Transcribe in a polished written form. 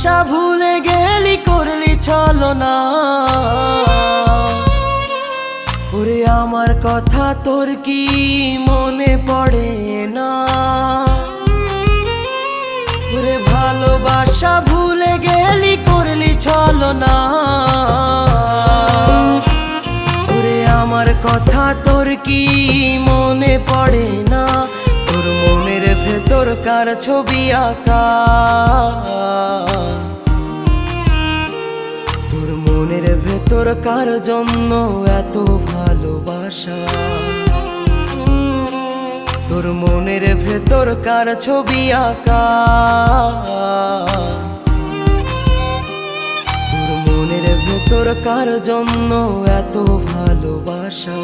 ভালোবাসা ভুলে গেলি করলি ছলনা। ওরে আমার কথা তোর কি মনে পড়ে না? ওরে ভালোবাসা ভুলে গেলি করলি ছলনা। ওরে আমার কথা তোর কি মনে পড়ে না? তোর মনের ভেতর কার ছবি আঁকা? তোর মনের ভেতর কার জন্য এত ভালোবাসা? তোর মনের ভেতর কার ছবি আঁকা? তোর মনের ভেতর কার জন্য এত ভালোবাসা?